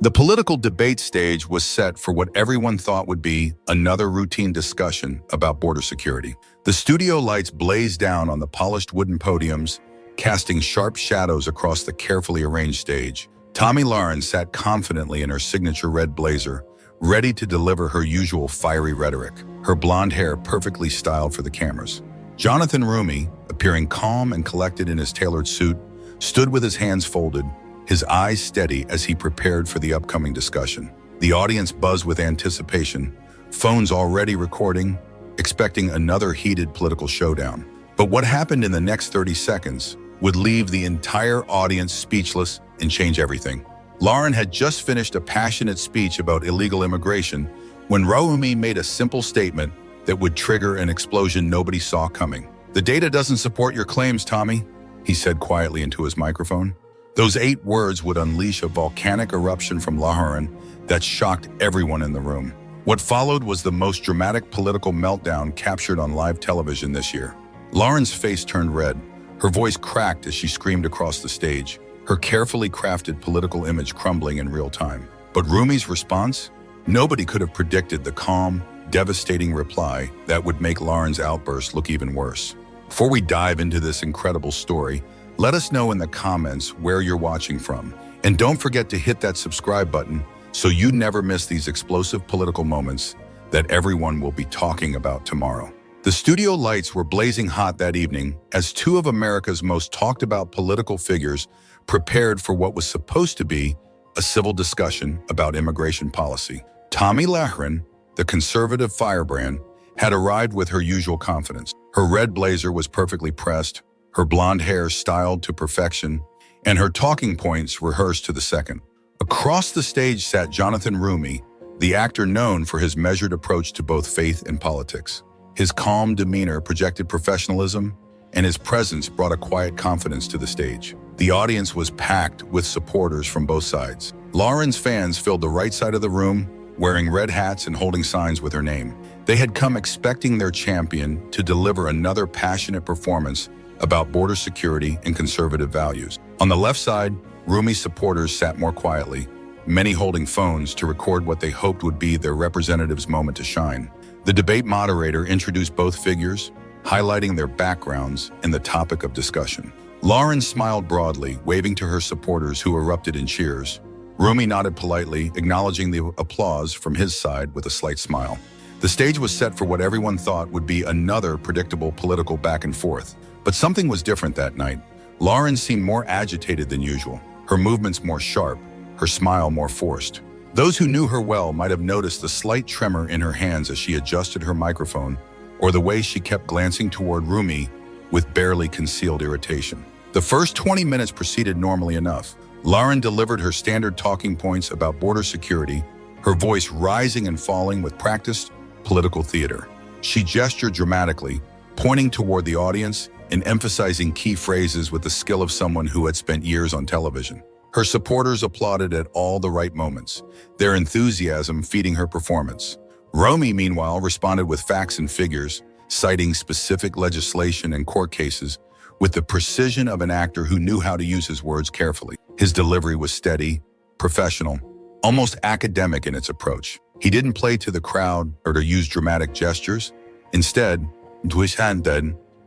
The political debate stage was set for what everyone thought would be another routine discussion about border security. The studio lights blazed down on the polished wooden podiums, casting sharp shadows across the carefully arranged stage. Tomi Lahren sat confidently in her signature red blazer, ready to deliver her usual fiery rhetoric, her blonde hair perfectly styled for the cameras. Jonathan Roumie, appearing calm and collected in his tailored suit, stood with his hands folded, his eyes steady as he prepared for the upcoming discussion. The audience buzzed with anticipation, phones already recording, expecting another heated political showdown. But what happened in the next 30 seconds would leave the entire audience speechless and change everything. Lahren had just finished a passionate speech about illegal immigration when Roumie made a simple statement that would trigger an explosion nobody saw coming. "The data doesn't support your claims, Tomi," he said quietly into his microphone. Those 8 words would unleash a volcanic eruption from Lahren that shocked everyone in the room. What followed was the most dramatic political meltdown captured on live television this year. Lahren's face turned red. Her voice cracked as she screamed across the stage, her carefully crafted political image crumbling in real time. But Roumie's response? Nobody could have predicted the calm, devastating reply that would make Lahren's outburst look even worse. Before we dive into this incredible story, let us know in the comments where you're watching from. And don't forget to hit that subscribe button so you never miss these explosive political moments that everyone will be talking about tomorrow. The studio lights were blazing hot that evening as 2 of America's most talked about political figures prepared for what was supposed to be a civil discussion about immigration policy. Tomi Lahren, the conservative firebrand, had arrived with her usual confidence. Her red blazer was perfectly pressed, her blonde hair styled to perfection, and her talking points rehearsed to the second. Across the stage sat Jonathan Roumie, the actor known for his measured approach to both faith and politics. His calm demeanor projected professionalism, and his presence brought a quiet confidence to the stage. The audience was packed with supporters from both sides. Lahren's fans filled the right side of the room, wearing red hats and holding signs with her name. They had come expecting their champion to deliver another passionate performance about border security and conservative values. On the left side, Roumie's supporters sat more quietly, many holding phones to record what they hoped would be their representative's moment to shine. The debate moderator introduced both figures, highlighting their backgrounds and the topic of discussion. Lahren smiled broadly, waving to her supporters who erupted in cheers. Roumie nodded politely, acknowledging the applause from his side with a slight smile. The stage was set for what everyone thought would be another predictable political back and forth. But something was different that night. Lahren seemed more agitated than usual, her movements more sharp, her smile more forced. Those who knew her well might have noticed the slight tremor in her hands as she adjusted her microphone, or the way she kept glancing toward Roumie with barely concealed irritation. The first 20 minutes proceeded normally enough. Lahren delivered her standard talking points about border security, her voice rising and falling with practiced political theater. She gestured dramatically, pointing toward the audience and emphasizing key phrases with the skill of someone who had spent years on television. Her supporters applauded at all the right moments, their enthusiasm feeding her performance. Roumie, meanwhile, responded with facts and figures, citing specific legislation and court cases with the precision of an actor who knew how to use his words carefully. His delivery was steady, professional, almost academic in its approach. He didn't play to the crowd or to use dramatic gestures. Instead,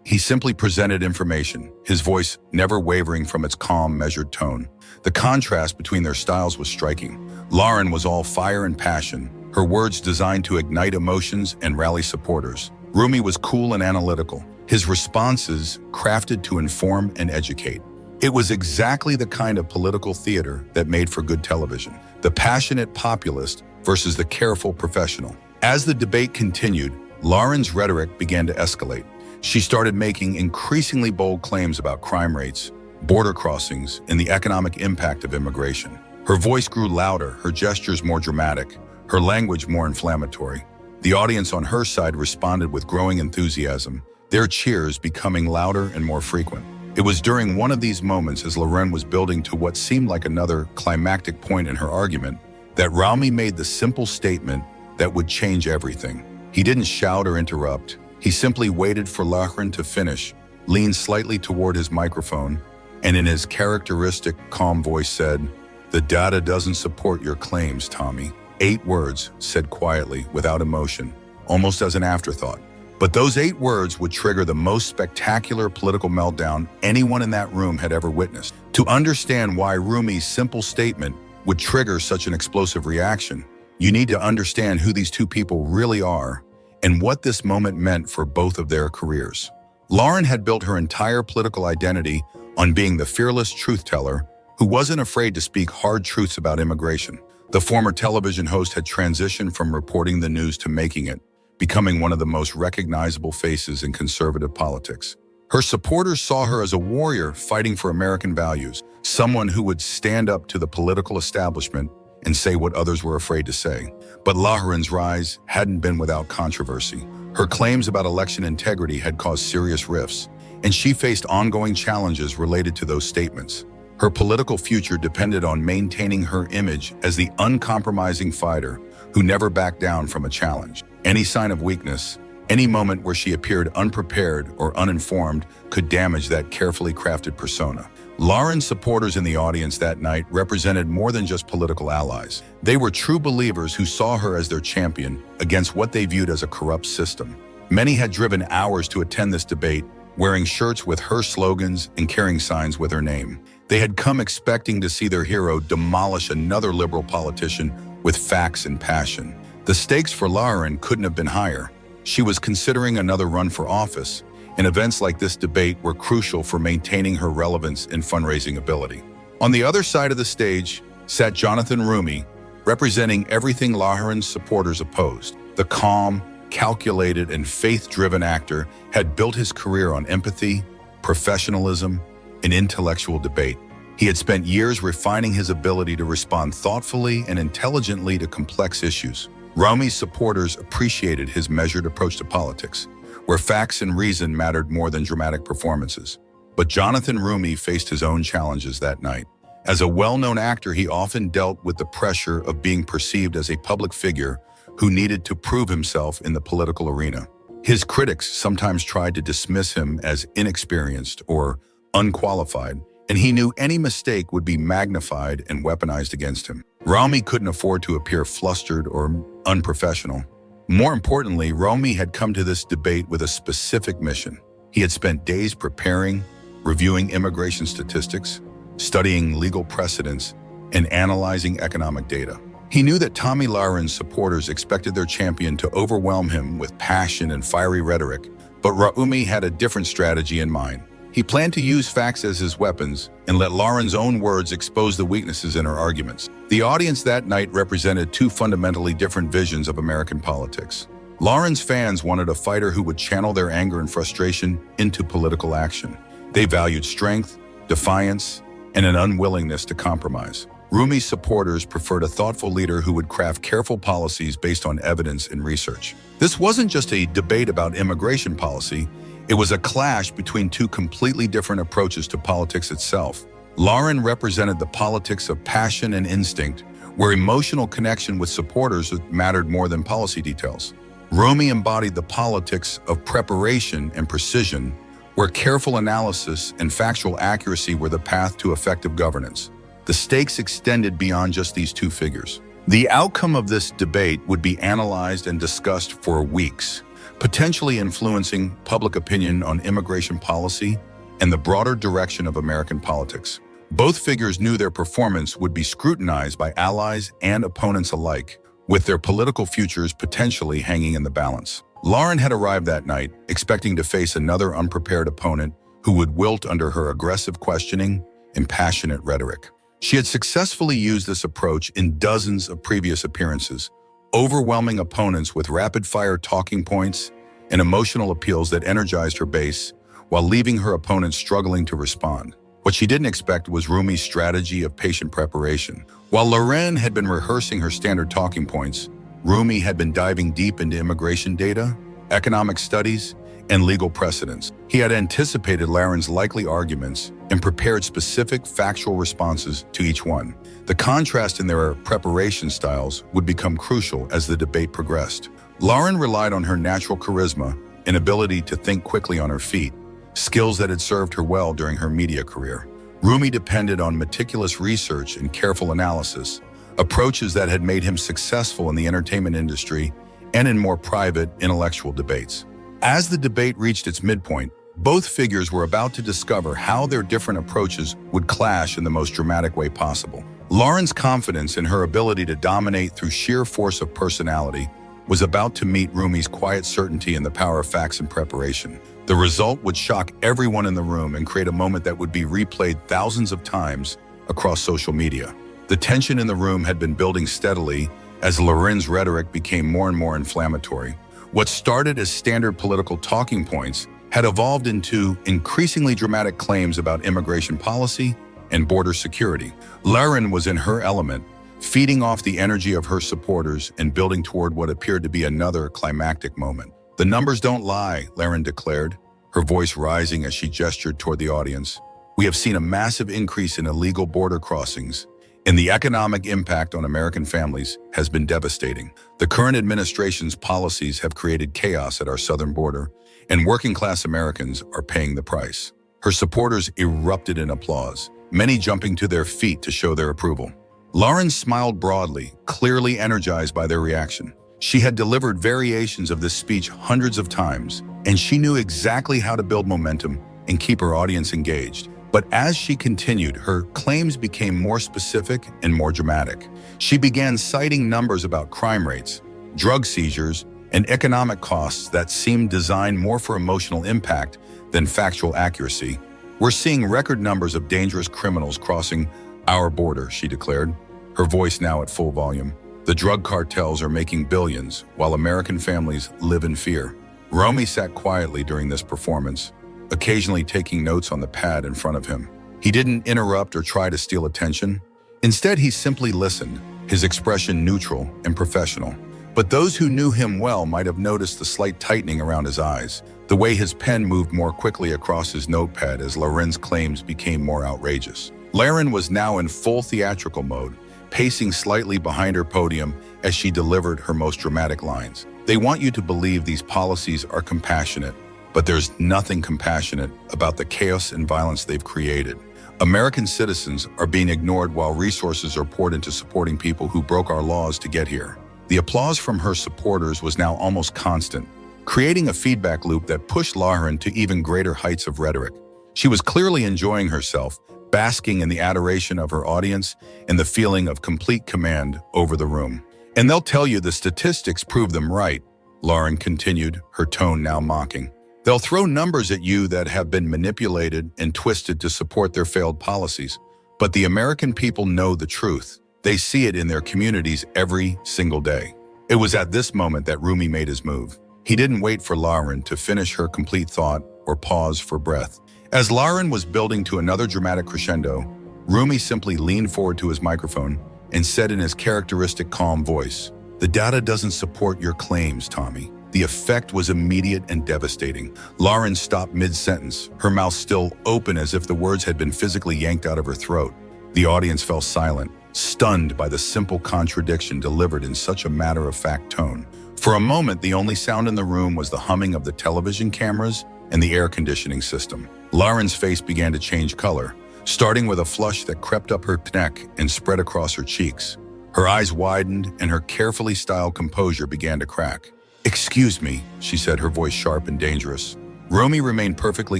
he simply presented information, his voice never wavering from its calm, measured tone. The contrast between their styles was striking. Lahren was all fire and passion, her words designed to ignite emotions and rally supporters. Roumie was cool and analytical, his responses crafted to inform and educate. It was exactly the kind of political theater that made for good television, the passionate populist versus the careful professional. As the debate continued, Lahren's rhetoric began to escalate. She started making increasingly bold claims about crime rates, border crossings, and the economic impact of immigration. Her voice grew louder, her gestures more dramatic, her language more inflammatory. The audience on her side responded with growing enthusiasm, their cheers becoming louder and more frequent. It was during one of these moments, as Lahren was building to what seemed like another climactic point in her argument, that Roumie made the simple statement that would change everything. He didn't shout or interrupt. He simply waited for Lahren to finish, leaned slightly toward his microphone, and in his characteristic, calm voice said, "The data doesn't support your claims, Tomi." 8 words, said quietly, without emotion, almost as an afterthought. But those 8 words would trigger the most spectacular political meltdown anyone in that room had ever witnessed. To understand why Roumie's simple statement would trigger such an explosive reaction, you need to understand who these two people really are and what this moment meant for both of their careers. Lahren had built her entire political identity on being the fearless truth-teller who wasn't afraid to speak hard truths about immigration. The former television host had transitioned from reporting the news to making it, becoming one of the most recognizable faces in conservative politics. Her supporters saw her as a warrior fighting for American values, someone who would stand up to the political establishment and say what others were afraid to say. But Lahren's rise hadn't been without controversy. Her claims about election integrity had caused serious rifts, and she faced ongoing challenges related to those statements. Her political future depended on maintaining her image as the uncompromising fighter who never backed down from a challenge. Any sign of weakness, any moment where she appeared unprepared or uninformed could damage that carefully crafted persona. Lahren's supporters in the audience that night represented more than just political allies. They were true believers who saw her as their champion against what they viewed as a corrupt system. Many had driven hours to attend this debate, wearing shirts with her slogans and carrying signs with her name. They had come expecting to see their hero demolish another liberal politician with facts and passion. The stakes for Lahren couldn't have been higher. She was considering another run for office, and events like this debate were crucial for maintaining her relevance and fundraising ability. On the other side of the stage sat Jonathan Roumie, representing everything Lahren's supporters opposed. The calm, calculated, and faith-driven actor had built his career on empathy, professionalism, and intellectual debate. He had spent years refining his ability to respond thoughtfully and intelligently to complex issues. Roumie's supporters appreciated his measured approach to politics, where facts and reason mattered more than dramatic performances. But Jonathan Roumie faced his own challenges that night. As a well-known actor, he often dealt with the pressure of being perceived as a public figure who needed to prove himself in the political arena. His critics sometimes tried to dismiss him as inexperienced or unqualified, and he knew any mistake would be magnified and weaponized against him. Roumie couldn't afford to appear flustered or unprofessional. More importantly, Roumie had come to this debate with a specific mission. He had spent days preparing, reviewing immigration statistics, studying legal precedents, and analyzing economic data. He knew that Tomi Lahren's supporters expected their champion to overwhelm him with passion and fiery rhetoric, but Roumie had a different strategy in mind. He planned to use facts as his weapons and let Lahren's own words expose the weaknesses in her arguments. The audience that night represented two fundamentally different visions of American politics. Lahren's fans wanted a fighter who would channel their anger and frustration into political action. They valued strength, defiance, and an unwillingness to compromise. Roumie's supporters preferred a thoughtful leader who would craft careful policies based on evidence and research. This wasn't just a debate about immigration policy. It was a clash between two completely different approaches to politics itself. Lahren represented the politics of passion and instinct, where emotional connection with supporters mattered more than policy details. Roumie embodied the politics of preparation and precision, where careful analysis and factual accuracy were the path to effective governance. The stakes extended beyond just these two figures. The outcome of this debate would be analyzed and discussed for weeks, potentially influencing public opinion on immigration policy and the broader direction of American politics. Both figures knew their performance would be scrutinized by allies and opponents alike, with their political futures potentially hanging in the balance. Lahren had arrived that night, expecting to face another unprepared opponent who would wilt under her aggressive questioning and passionate rhetoric. She had successfully used this approach in dozens of previous appearances, overwhelming opponents with rapid-fire talking points and emotional appeals that energized her base while leaving her opponents struggling to respond. What she didn't expect was Roumie's strategy of patient preparation. While Lahren had been rehearsing her standard talking points, Roumie had been diving deep into immigration data, economic studies, and legal precedents. He had anticipated Lahren's likely arguments and prepared specific factual responses to each one. The contrast in their preparation styles would become crucial as the debate progressed. Lahren relied on her natural charisma and ability to think quickly on her feet, skills that had served her well during her media career. Roumie depended on meticulous research and careful analysis, approaches that had made him successful in the entertainment industry and in more private, intellectual debates. As the debate reached its midpoint, both figures were about to discover how their different approaches would clash in the most dramatic way possible. Lahren's confidence in her ability to dominate through sheer force of personality was about to meet Roumie's quiet certainty in the power of facts and preparation. The result would shock everyone in the room and create a moment that would be replayed thousands of times across social media. The tension in the room had been building steadily as Lahren's rhetoric became more and more inflammatory. What started as standard political talking points had evolved into increasingly dramatic claims about immigration policy and border security. Lahren was in her element, feeding off the energy of her supporters and building toward what appeared to be another climactic moment. "The numbers don't lie," Lahren declared, her voice rising as she gestured toward the audience. "We have seen a massive increase in illegal border crossings, and the economic impact on American families has been devastating. The current administration's policies have created chaos at our southern border, and working-class Americans are paying the price." Her supporters erupted in applause, many jumping to their feet to show their approval. Lahren smiled broadly, clearly energized by their reaction. She had delivered variations of this speech hundreds of times, and she knew exactly how to build momentum and keep her audience engaged. But as she continued, her claims became more specific and more dramatic. She began citing numbers about crime rates, drug seizures, and economic costs that seemed designed more for emotional impact than factual accuracy. "We're seeing record numbers of dangerous criminals crossing our border," she declared, her voice now at full volume. "The drug cartels are making billions, while American families live in fear." Roumie sat quietly during this performance, occasionally taking notes on the pad in front of him. He didn't interrupt or try to steal attention. Instead, he simply listened, his expression neutral and professional. But those who knew him well might have noticed the slight tightening around his eyes, the way his pen moved more quickly across his notepad as Lahren's claims became more outrageous. Lahren was now in full theatrical mode, pacing slightly behind her podium as she delivered her most dramatic lines. "They want you to believe these policies are compassionate, but there's nothing compassionate about the chaos and violence they've created. American citizens are being ignored while resources are poured into supporting people who broke our laws to get here." The applause from her supporters was now almost constant, creating a feedback loop that pushed Lahren to even greater heights of rhetoric. She was clearly enjoying herself, basking in the adoration of her audience and the feeling of complete command over the room. "And they'll tell you the statistics prove them right," Lahren continued, her tone now mocking. "They'll throw numbers at you that have been manipulated and twisted to support their failed policies. But the American people know the truth. They see it in their communities every single day." It was at this moment that Roumie made his move. He didn't wait for Lahren to finish her complete thought or pause for breath. As Lahren was building to another dramatic crescendo, Roumie simply leaned forward to his microphone and said in his characteristic calm voice, "The data doesn't support your claims, Tomi." The effect was immediate and devastating. Lahren stopped mid-sentence, her mouth still open as if the words had been physically yanked out of her throat. The audience fell silent, stunned by the simple contradiction delivered in such a matter-of-fact tone. For a moment, the only sound in the room was the humming of the television cameras and the air conditioning system. Lahren's face began to change color, starting with a flush that crept up her neck and spread across her cheeks. Her eyes widened and her carefully styled composure began to crack. "Excuse me," she said, her voice sharp and dangerous. Roumie remained perfectly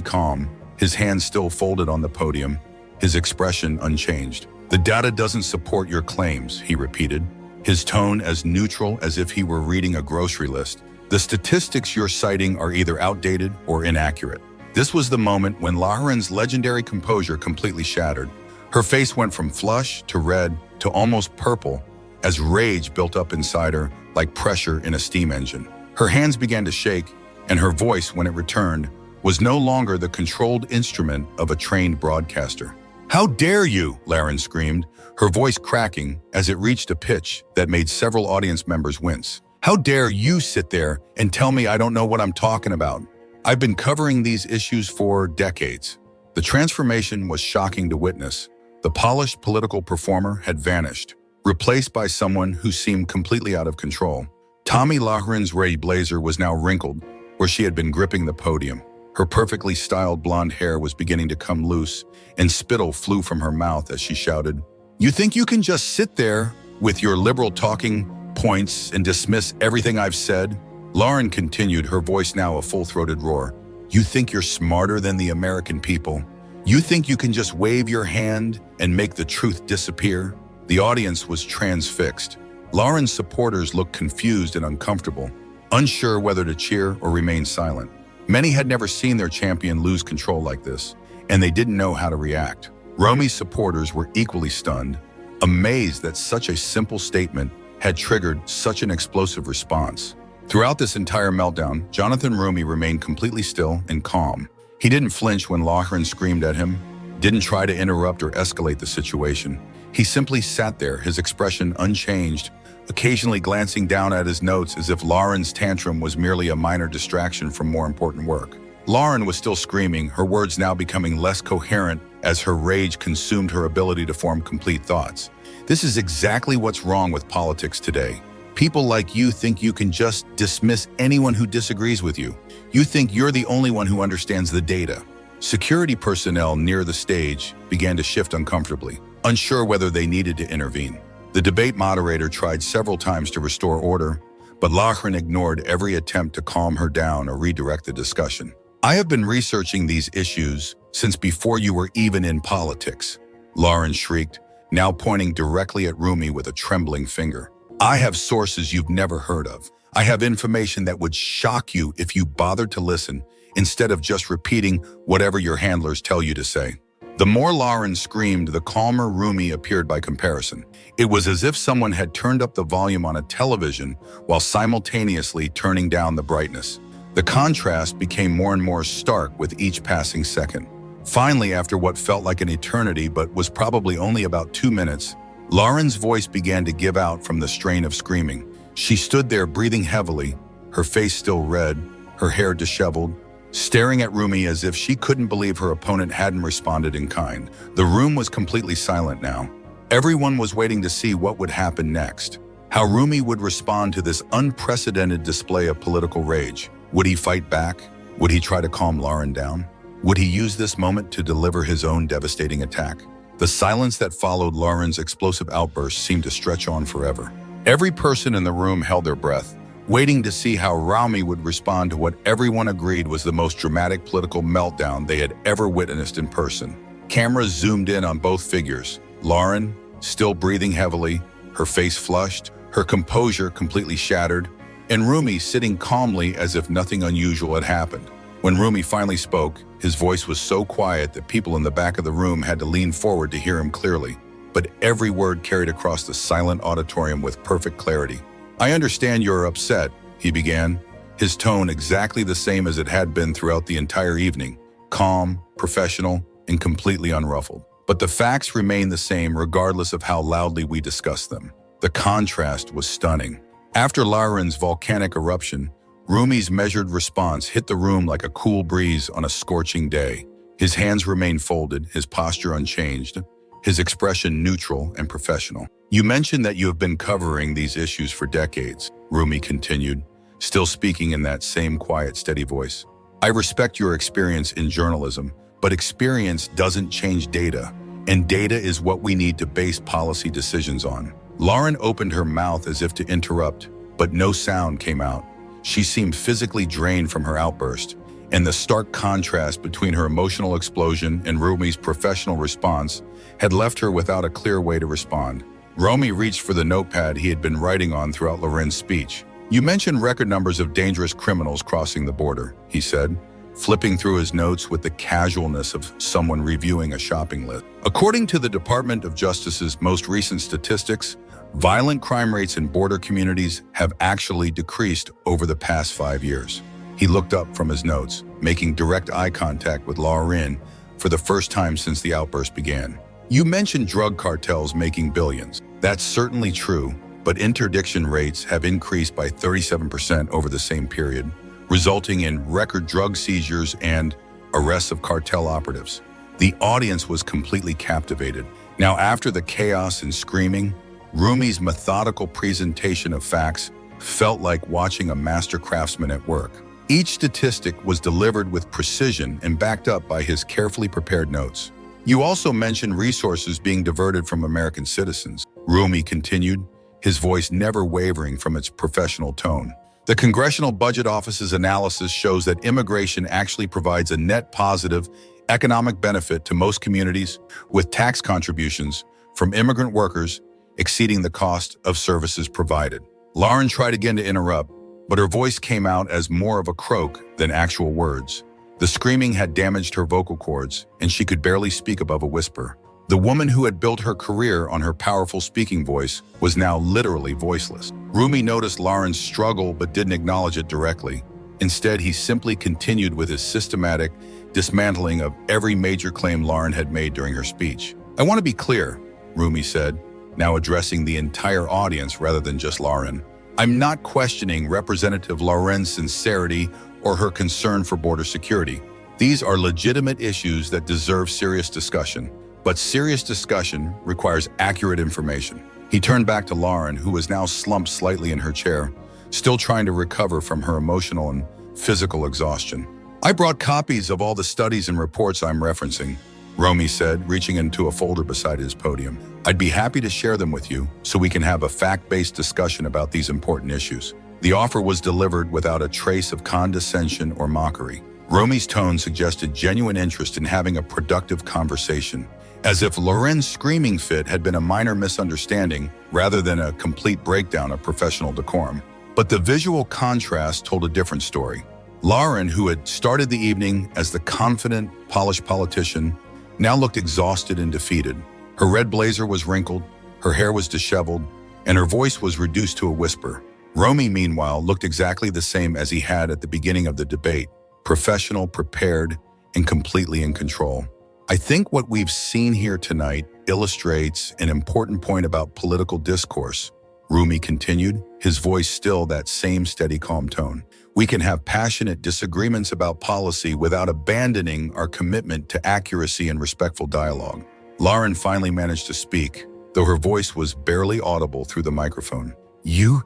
calm, his hands still folded on the podium, his expression unchanged. "The data doesn't support your claims," he repeated, his tone as neutral as if he were reading a grocery list. "The statistics you're citing are either outdated or inaccurate." This was the moment when Lahren's legendary composure completely shattered. Her face went from flush to red to almost purple as rage built up inside her like pressure in a steam engine. Her hands began to shake, and her voice, when it returned, was no longer the controlled instrument of a trained broadcaster. "How dare you!" Lahren screamed, her voice cracking as it reached a pitch that made several audience members wince. "How dare you sit there and tell me I don't know what I'm talking about? I've been covering these issues for decades." The transformation was shocking to witness. The polished political performer had vanished, replaced by someone who seemed completely out of control. Tomi Lahren's red blazer was now wrinkled where she had been gripping the podium. Her perfectly styled blonde hair was beginning to come loose, and spittle flew from her mouth as she shouted, "You think you can just sit there with your liberal talking points and dismiss everything I've said?" Lahren continued, her voice now a full-throated roar. "You think you're smarter than the American people? You think you can just wave your hand and make the truth disappear?" The audience was transfixed. Lahren's supporters looked confused and uncomfortable, unsure whether to cheer or remain silent. Many had never seen their champion lose control like this, and they didn't know how to react. Roumie's supporters were equally stunned, amazed that such a simple statement had triggered such an explosive response. Throughout this entire meltdown, Jonathan Roumie remained completely still and calm. He didn't flinch when Lahren screamed at him, didn't try to interrupt or escalate the situation. He simply sat there, his expression unchanged, occasionally glancing down at his notes as if Lahren's tantrum was merely a minor distraction from more important work. Lahren was still screaming, her words now becoming less coherent as her rage consumed her ability to form complete thoughts. This is exactly what's wrong with politics today. People like you think you can just dismiss anyone who disagrees with you. You think you're the only one who understands the data. Security personnel near the stage began to shift uncomfortably, unsure whether they needed to intervene. The debate moderator tried several times to restore order, but Lahren ignored every attempt to calm her down or redirect the discussion. "I have been researching these issues since before you were even in politics," Lahren shrieked, now pointing directly at Roumie with a trembling finger. "I have sources you've never heard of. I have information that would shock you if you bothered to listen, instead of just repeating whatever your handlers tell you to say." The more Lahren screamed, the calmer Roumie appeared by comparison. It was as if someone had turned up the volume on a television while simultaneously turning down the brightness. The contrast became more and more stark with each passing second. Finally, after what felt like an eternity but was probably only about 2 minutes, Lahren's voice began to give out from the strain of screaming. She stood there breathing heavily, her face still red, her hair disheveled, staring at Roumie as if she couldn't believe her opponent hadn't responded in kind. The room was completely silent now. Everyone was waiting to see what would happen next, how Roumie would respond to this unprecedented display of political rage. Would he fight back? Would he try to calm Lahren down? Would he use this moment to deliver his own devastating attack? The silence that followed Lahren's explosive outburst seemed to stretch on forever. Every person in the room held their breath, waiting to see how Roumie would respond to what everyone agreed was the most dramatic political meltdown they had ever witnessed in person. Cameras zoomed in on both figures. Lahren, still breathing heavily, her face flushed, her composure completely shattered, and Roumie sitting calmly as if nothing unusual had happened. When Roumie finally spoke, his voice was so quiet that people in the back of the room had to lean forward to hear him clearly, but every word carried across the silent auditorium with perfect clarity. "I understand you're upset," he began, his tone exactly the same as it had been throughout the entire evening, calm, professional, and completely unruffled. "But the facts remain the same regardless of how loudly we discuss them." The contrast was stunning. After Lahren's volcanic eruption, Roumie's measured response hit the room like a cool breeze on a scorching day. His hands remained folded, his posture unchanged, his expression neutral and professional. "You mentioned that you have been covering these issues for decades," Roumie continued, still speaking in that same quiet, steady voice. "I respect your experience in journalism, but experience doesn't change data, and data is what we need to base policy decisions on." Lahren opened her mouth as if to interrupt, but no sound came out. She seemed physically drained from her outburst, and the stark contrast between her emotional explosion and Roumie's professional response had left her without a clear way to respond. Roumie reached for the notepad he had been writing on throughout Lahren's speech. "You mentioned record numbers of dangerous criminals crossing the border," he said, flipping through his notes with the casualness of someone reviewing a shopping list. "According to the Department of Justice's most recent statistics, violent crime rates in border communities have actually decreased over the past 5 years." He looked up from his notes, making direct eye contact with Lahren for the first time since the outburst began. "You mentioned drug cartels making billions. That's certainly true, but interdiction rates have increased by 37% over the same period, resulting in record drug seizures and arrests of cartel operatives." The audience was completely captivated. Now, after the chaos and screaming, Roumie's methodical presentation of facts felt like watching a master craftsman at work. Each statistic was delivered with precision and backed up by his carefully prepared notes. You also mentioned resources being diverted from American citizens, Roumie continued, his voice never wavering from its professional tone. The Congressional Budget Office's analysis shows that immigration actually provides a net positive economic benefit to most communities, with tax contributions from immigrant workers exceeding the cost of services provided. Lahren tried again to interrupt, but her voice came out as more of a croak than actual words. The screaming had damaged her vocal cords, and she could barely speak above a whisper. The woman who had built her career on her powerful speaking voice was now literally voiceless. Roumie noticed Lahren's struggle but didn't acknowledge it directly. Instead, he simply continued with his systematic dismantling of every major claim Lahren had made during her speech. "I want to be clear," Roumie said, now addressing the entire audience rather than just Lahren. "I'm not questioning Representative Lahren's sincerity or her concern for border security. These are legitimate issues that deserve serious discussion. But serious discussion requires accurate information." He turned back to Lahren, who was now slumped slightly in her chair, still trying to recover from her emotional and physical exhaustion. "I brought copies of all the studies and reports I'm referencing," Roumie said, reaching into a folder beside his podium. "I'd be happy to share them with you so we can have a fact-based discussion about these important issues." The offer was delivered without a trace of condescension or mockery. Roumie's tone suggested genuine interest in having a productive conversation, as if Lahren's screaming fit had been a minor misunderstanding rather than a complete breakdown of professional decorum. But the visual contrast told a different story. Lahren, who had started the evening as the confident, polished politician, now looked exhausted and defeated. Her red blazer was wrinkled, her hair was disheveled, and her voice was reduced to a whisper. Roumie, meanwhile, looked exactly the same as he had at the beginning of the debate, professional, prepared, and completely in control. "I think what we've seen here tonight illustrates an important point about political discourse," Roumie continued, his voice still that same steady, calm tone. "We can have passionate disagreements about policy without abandoning our commitment to accuracy and respectful dialogue." Lahren finally managed to speak, though her voice was barely audible through the microphone. You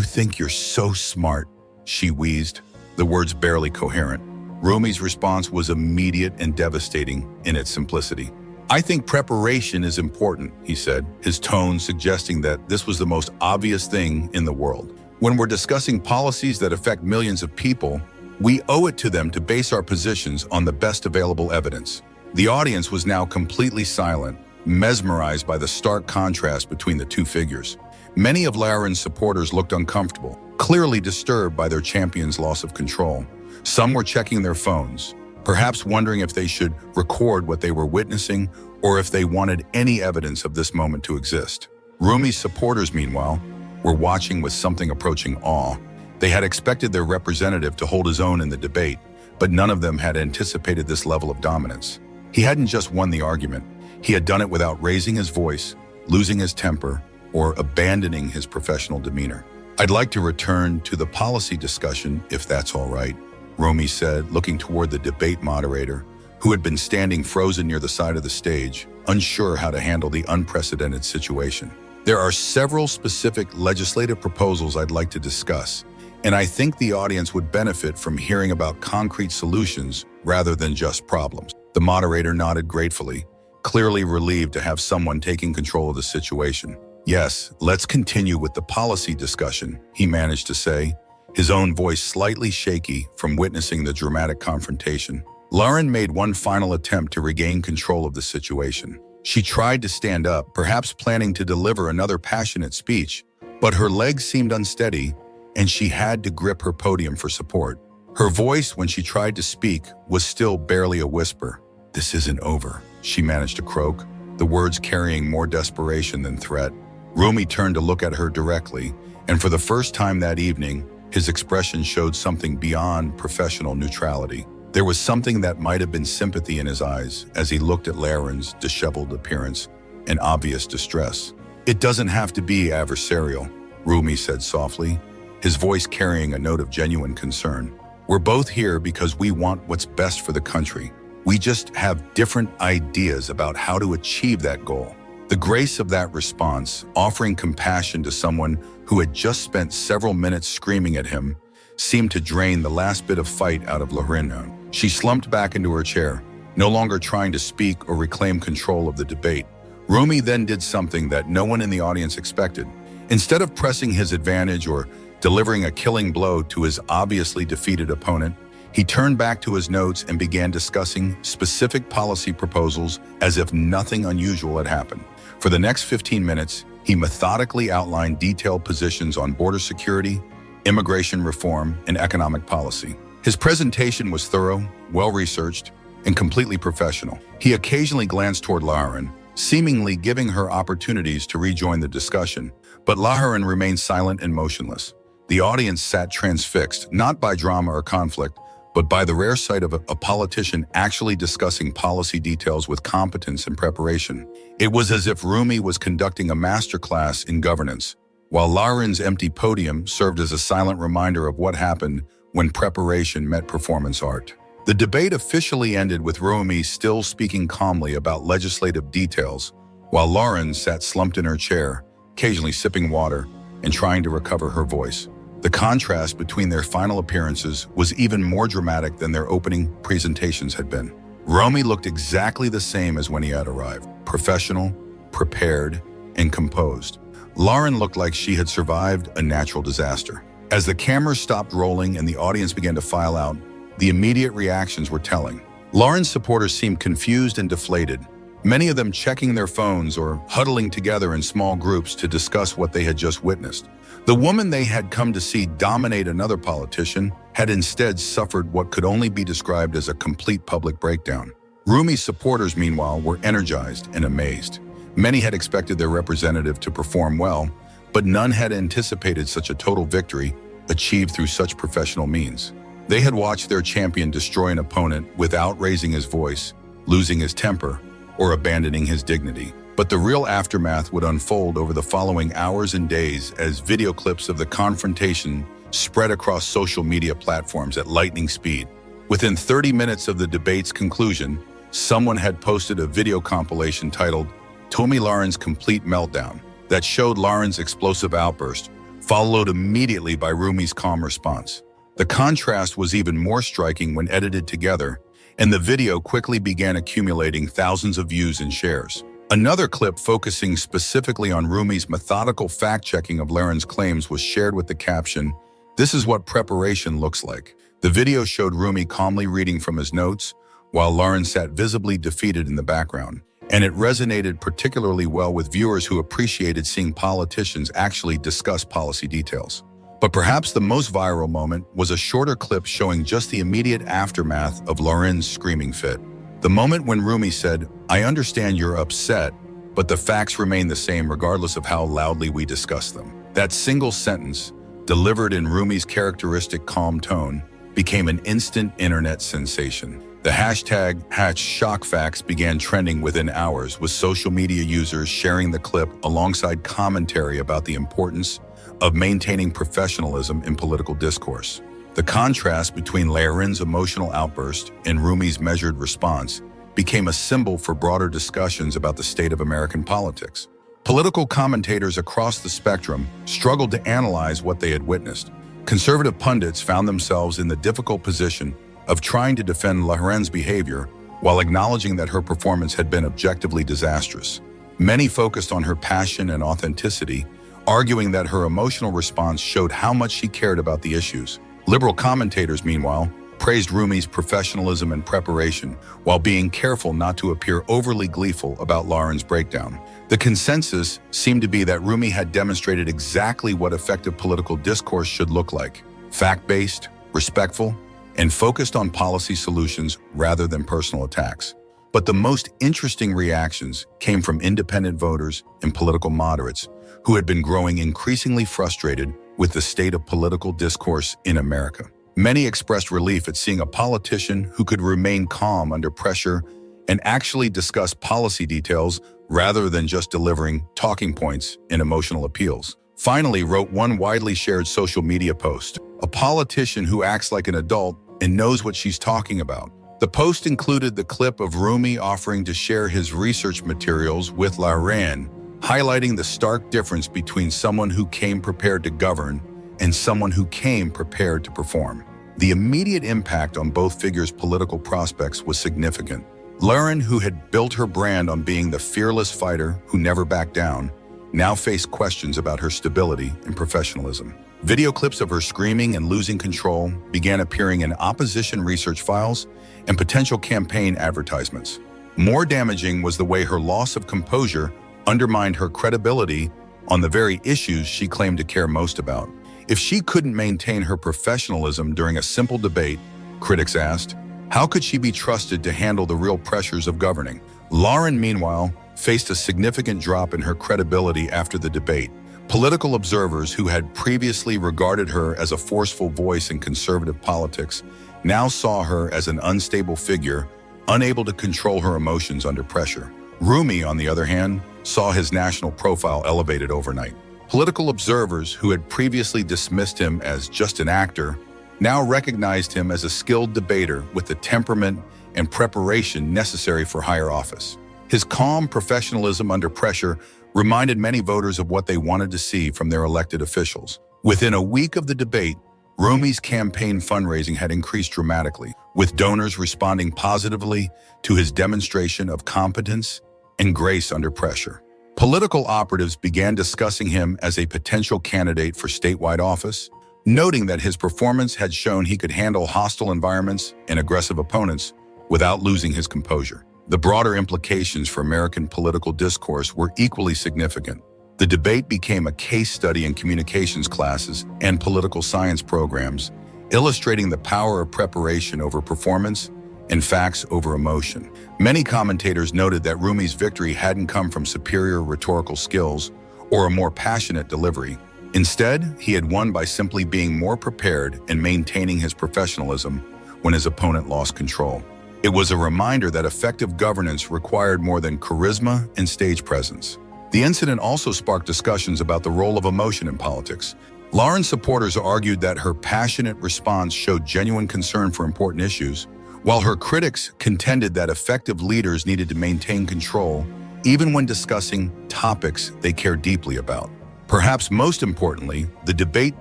think you're so smart," she wheezed, the words barely coherent. Roumie's response was immediate and devastating in its simplicity. "I think preparation is important," he said, his tone suggesting that this was the most obvious thing in the world. "When we're discussing policies that affect millions of people, we owe it to them to base our positions on the best available evidence." The audience was now completely silent, mesmerized by the stark contrast between the two figures. Many of Lahren's supporters looked uncomfortable, clearly disturbed by their champion's loss of control. Some were checking their phones, perhaps wondering if they should record what they were witnessing or if they wanted any evidence of this moment to exist. Roumie's supporters, meanwhile, were watching with something approaching awe. They had expected their representative to hold his own in the debate, but none of them had anticipated this level of dominance. He hadn't just won the argument, he had done it without raising his voice, losing his temper, or abandoning his professional demeanor. "I'd like to return to the policy discussion, if that's all right," Roumie said, looking toward the debate moderator, who had been standing frozen near the side of the stage, unsure how to handle the unprecedented situation. "There are several specific legislative proposals I'd like to discuss, and I think the audience would benefit from hearing about concrete solutions rather than just problems." The moderator nodded gratefully, clearly relieved to have someone taking control of the situation. "Yes, let's continue with the policy discussion," he managed to say, his own voice slightly shaky from witnessing the dramatic confrontation. Lahren made one final attempt to regain control of the situation. She tried to stand up, perhaps planning to deliver another passionate speech, but her legs seemed unsteady, and she had to grip her podium for support. Her voice, when she tried to speak, was still barely a whisper. "This isn't over," she managed to croak, the words carrying more desperation than threat. Roumie turned to look at her directly, and for the first time that evening, his expression showed something beyond professional neutrality. There was something that might have been sympathy in his eyes as he looked at Lahren's disheveled appearance and obvious distress. "It doesn't have to be adversarial," Roumie said softly, his voice carrying a note of genuine concern. "We're both here because we want what's best for the country. We just have different ideas about how to achieve that goal." The grace of that response, offering compassion to someone who had just spent several minutes screaming at him, seemed to drain the last bit of fight out of Lahren. She slumped back into her chair, no longer trying to speak or reclaim control of the debate. Roumie then did something that no one in the audience expected. Instead of pressing his advantage or delivering a killing blow to his obviously defeated opponent, he turned back to his notes and began discussing specific policy proposals as if nothing unusual had happened. For the next 15 minutes, he methodically outlined detailed positions on border security, immigration reform, and economic policy. His presentation was thorough, well-researched, and completely professional. He occasionally glanced toward Lahren, seemingly giving her opportunities to rejoin the discussion, but Lahren remained silent and motionless. The audience sat transfixed, not by drama or conflict, but by the rare sight of a politician actually discussing policy details with competence and preparation. It was as if Roumie was conducting a masterclass in governance, while Lahren's empty podium served as a silent reminder of what happened when preparation met performance art. The debate officially ended with Roumie still speaking calmly about legislative details, while Lahren sat slumped in her chair, occasionally sipping water and trying to recover her voice. The contrast between their final appearances was even more dramatic than their opening presentations had been. Roumie looked exactly the same as when he had arrived, professional, prepared, and composed. Lahren looked like she had survived a natural disaster. As the cameras stopped rolling and the audience began to file out, the immediate reactions were telling. Lahren's supporters seemed confused and deflated, many of them checking their phones or huddling together in small groups to discuss what they had just witnessed. The woman they had come to see dominate another politician had instead suffered what could only be described as a complete public breakdown. Roumie's supporters, meanwhile, were energized and amazed. Many had expected their representative to perform well, but none had anticipated such a total victory achieved through such professional means. They had watched their champion destroy an opponent without raising his voice, losing his temper, or abandoning his dignity. But the real aftermath would unfold over the following hours and days as video clips of the confrontation spread across social media platforms at lightning speed. Within 30 minutes of the debate's conclusion, someone had posted a video compilation titled Tomi Lahen's Complete Meltdown that showed Lahren's explosive outburst, followed immediately by Roumie's calm response. The contrast was even more striking when edited together, and the video quickly began accumulating thousands of views and shares. Another clip focusing specifically on Roumie's methodical fact-checking of Lahren's claims was shared with the caption, "This is what preparation looks like." The video showed Roumie calmly reading from his notes, while Lahren sat visibly defeated in the background. And it resonated particularly well with viewers who appreciated seeing politicians actually discuss policy details. But perhaps the most viral moment was a shorter clip showing just the immediate aftermath of Lahren's screaming fit. The moment when Roumie said, "I understand you're upset, but the facts remain the same regardless of how loudly we discuss them." That single sentence, delivered in Roumie's characteristic calm tone, became an instant internet sensation. The hashtag #ShockFacts began trending within hours, with social media users sharing the clip alongside commentary about the importance of maintaining professionalism in political discourse. The contrast between Lahren's emotional outburst and Roumie's measured response became a symbol for broader discussions about the state of American politics. Political commentators across the spectrum struggled to analyze what they had witnessed. Conservative pundits found themselves in the difficult position of trying to defend Lahren's behavior while acknowledging that her performance had been objectively disastrous. Many focused on her passion and authenticity, arguing that her emotional response showed how much she cared about the issues. Liberal commentators, meanwhile, praised Roumie's professionalism and preparation, while being careful not to appear overly gleeful about Lahren's breakdown. The consensus seemed to be that Roumie had demonstrated exactly what effective political discourse should look like: fact-based, respectful, and focused on policy solutions rather than personal attacks. But the most interesting reactions came from independent voters and political moderates who had been growing increasingly frustrated with the state of political discourse in America. Many expressed relief at seeing a politician who could remain calm under pressure and actually discuss policy details rather than just delivering talking points and emotional appeals. Finally, wrote one widely shared social media post, "A politician who acts like an adult and knows what she's talking about." The post included the clip of Roumie offering to share his research materials with Lahren, highlighting the stark difference between someone who came prepared to govern and someone who came prepared to perform. The immediate impact on both figures' political prospects was significant. Lahren, who had built her brand on being the fearless fighter who never backed down, now faced questions about her stability and professionalism. Video clips of her screaming and losing control began appearing in opposition research files and potential campaign advertisements. More damaging was the way her loss of composure undermined her credibility on the very issues she claimed to care most about. If she couldn't maintain her professionalism during a simple debate, critics asked, how could she be trusted to handle the real pressures of governing? Lahren, meanwhile, faced a significant drop in her credibility after the debate. Political observers who had previously regarded her as a forceful voice in conservative politics now saw her as an unstable figure, unable to control her emotions under pressure. Roumie, on the other hand, saw his national profile elevated overnight. Political observers who had previously dismissed him as just an actor now recognized him as a skilled debater with the temperament and preparation necessary for higher office. His calm professionalism under pressure reminded many voters of what they wanted to see from their elected officials. Within a week of the debate, Roumie's campaign fundraising had increased dramatically, with donors responding positively to his demonstration of competence and grace under pressure. Political operatives began discussing him as a potential candidate for statewide office, noting that his performance had shown he could handle hostile environments and aggressive opponents without losing his composure. The broader implications for American political discourse were equally significant. The debate became a case study in communications classes and political science programs, illustrating the power of preparation over performance and facts over emotion. Many commentators noted that Roumie's victory hadn't come from superior rhetorical skills or a more passionate delivery. Instead, he had won by simply being more prepared and maintaining his professionalism when his opponent lost control. It was a reminder that effective governance required more than charisma and stage presence. The incident also sparked discussions about the role of emotion in politics. Lahren's supporters argued that her passionate response showed genuine concern for important issues, while her critics contended that effective leaders needed to maintain control even when discussing topics they care deeply about. Perhaps most importantly, the debate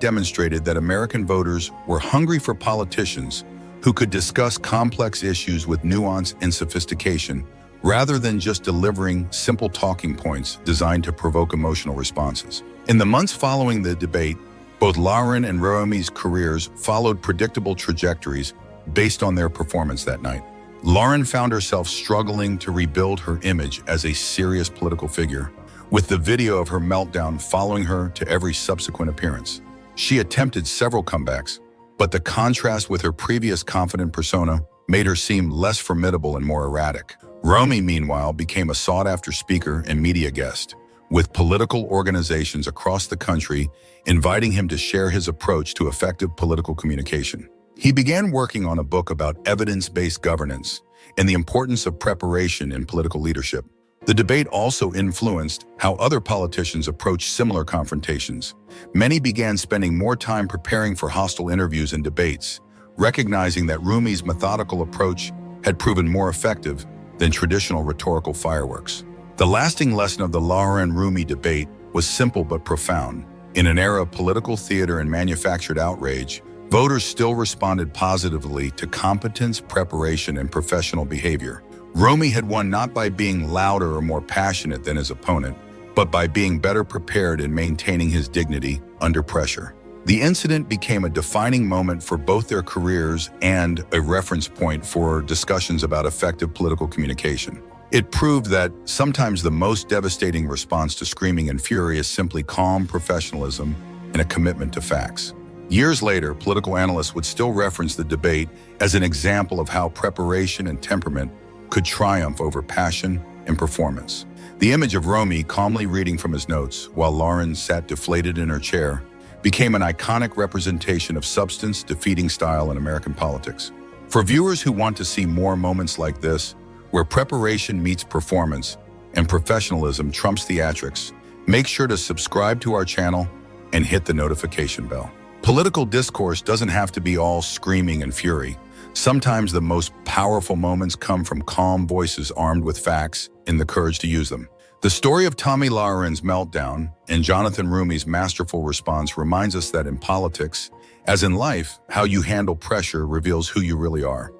demonstrated that American voters were hungry for politicians who could discuss complex issues with nuance and sophistication, rather than just delivering simple talking points designed to provoke emotional responses. In the months following the debate, both Lahren and Roumie's careers followed predictable trajectories based on their performance that night. Lahren found herself struggling to rebuild her image as a serious political figure, with the video of her meltdown following her to every subsequent appearance. She attempted several comebacks, but the contrast with her previous confident persona made her seem less formidable and more erratic. Roumie, meanwhile, became a sought-after speaker and media guest, with political organizations across the country inviting him to share his approach to effective political communication. He began working on a book about evidence-based governance and the importance of preparation in political leadership. The debate also influenced how other politicians approached similar confrontations. Many began spending more time preparing for hostile interviews and debates, recognizing that Roumie's methodical approach had proven more effective than traditional rhetorical fireworks. The lasting lesson of the Lahren-Roumie debate was simple but profound. In an era of political theater and manufactured outrage, voters still responded positively to competence, preparation, and professional behavior. Roumie had won not by being louder or more passionate than his opponent, but by being better prepared and maintaining his dignity under pressure. The incident became a defining moment for both their careers and a reference point for discussions about effective political communication. It proved that sometimes the most devastating response to screaming and fury is simply calm professionalism and a commitment to facts. Years later, political analysts would still reference the debate as an example of how preparation and temperament could triumph over passion and performance. The image of Roumie calmly reading from his notes while Lahren sat deflated in her chair became an iconic representation of substance defeating style in American politics. For viewers who want to see more moments like this, where preparation meets performance and professionalism trumps theatrics, make sure to subscribe to our channel and hit the notification bell. Political discourse doesn't have to be all screaming and fury. Sometimes the most powerful moments come from calm voices armed with facts and the courage to use them. The story of Tomi Lahren's meltdown and Jonathan Roumie's masterful response reminds us that in politics, as in life, how you handle pressure reveals who you really are.